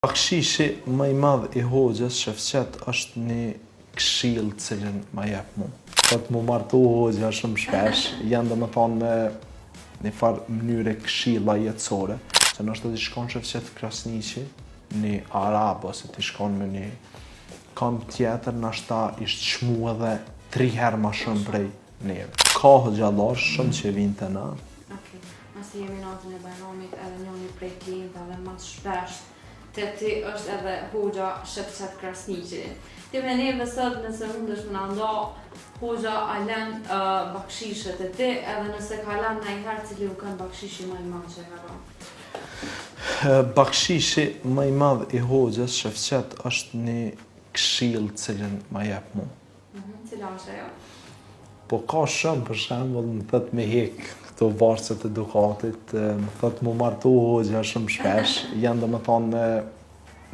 Bakshishi më i madh i hoxhës Shefqet është një këshill cilën ma jep mu. Thot mu martu hoxha shumë shpesh, janë domethënë me një farë mënyre këshilla jetësore, se nështë të shkon Shefqet Krasniqi, një arab ose të shkon me një kamp tjetër, nashta ishtë shmu edhe 3 herë ma shumë prej neve. Ka hoxhallar shumë që vinë të na. Masi jemi natën e Bajramit edhe njëni prej klientave më shpesh të ti është edhe hoxha Shefqet Krasniqi. Ti me neve sot nëse mundesh më na nda hoxha a lën bakshishet e ti edhe nëse ka lën ndonjëherë cili u kanë bakshishi më i madh që e ka dhënë. Bakshishi më i madh i hoxhës Shefqet është një këshill cilën ma jep mu. Cila është ajo? Po ka shumë, për shembull, më thot me hek këto varëset e edukatit, më thot mu martu hoxha shumë shpesh, janë domethënë me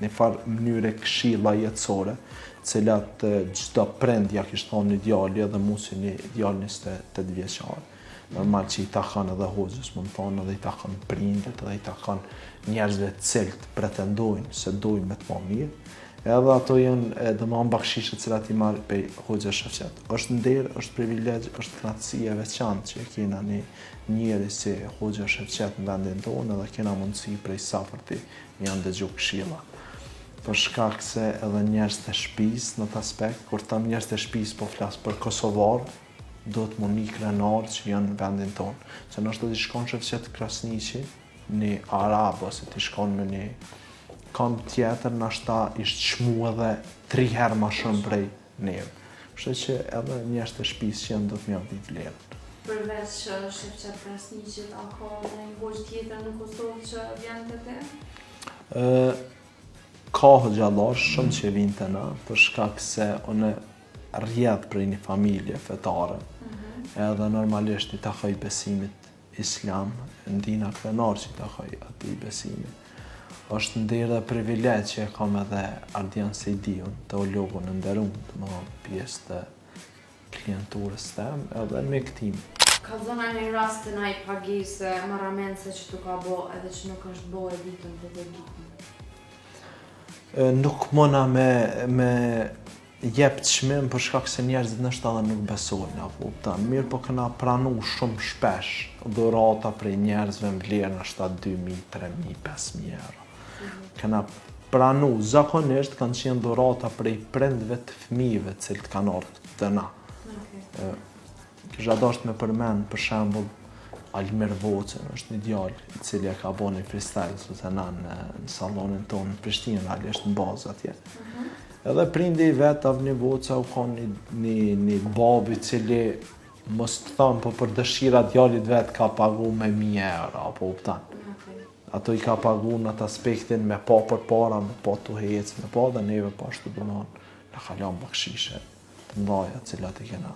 një farë mënyre këshilla jetësore, cilat çdo prind ja kishte thonë një djali edhe mu si një djalë 28 vjeçar. Normal që i takon edhe hoxhës, mund thonë edhe i takon prindit, edhe i takon njerëzve të cilët pretendojnë se dojnë me të më mirë. Edhe ato janë domethënë bakshishet cilat i marrë prej hoxhës Shefqet. Është nder, është privilegj, është knatësi e veçantë që kena një njeri si hoxha Shefqet në vendin tonë edhe kena mundësi prej safërti me janë dëgju këshilla. Për shkak se edhe njerëz të shtëpisë në të aspekt, kur tam njerëz të shtëpisë po flas për Kosovar, do të mund një krenar që janë në vendin tonë. Se nështë të shkon Shefqet Krasniqi, një arab ose të shkon me një kamp tjetër, nashta ishtë shmu edhe 3 herë ma shumë prej neve. Kështu që edhe njerëz të shtëpisë që janë do të mjaft ditë vlerën. Përveç Shefqet Krasniqit, a ka ndonjë hoxh tjetër në Kosovë që vjen te ti? Ka hoxhallar shumë që vinë të na, për shkak se unë rrjedh prej një familje fetare, edhe normalisht i takoj besimit islam, ndina krenar që i takoj ati besimit. Është nder dhe privilegj që e kam edhe Ardian Sejdiun, teologun e nderuar, domethënë pjesë të klienturës tem edhe me këtim. Ka dhënë një rast të ndaj pagesë marramense që tu ka bo edhe që nuk është bo e ditën për të ditën? Nuk mona me jep çmim për shkak se njerëzit nështë edhe nuk besojnë, apo kupton. Mirë po kena pranu shumë shpesh dhurata prej njerëzve më vlerë nështë 2.000, 3.000, 5.000 euro. Kena pranu, zakonisht kanë qenë dhurata prej prindve të fëmijëve cilët kanë ardhur të na. Kisha dashur me përmend për shembull Almir Vocën, është një djalë i cili e ka bën një freestyle ose na në sallonin tonë në Prishtinë, realisht në bazë atje. Edhe prindi i vet Avni Voca u ka një babi i cili mos të thon, po për dëshira djalit vet ka pagu me 1.000 euro, apo kupton. Ato i ka pagu në atë aspektin me pa për para, me pa të hec, me pa dhe neve pashtu domethënë na kalon bakshishe të mdhaja cilat i kena.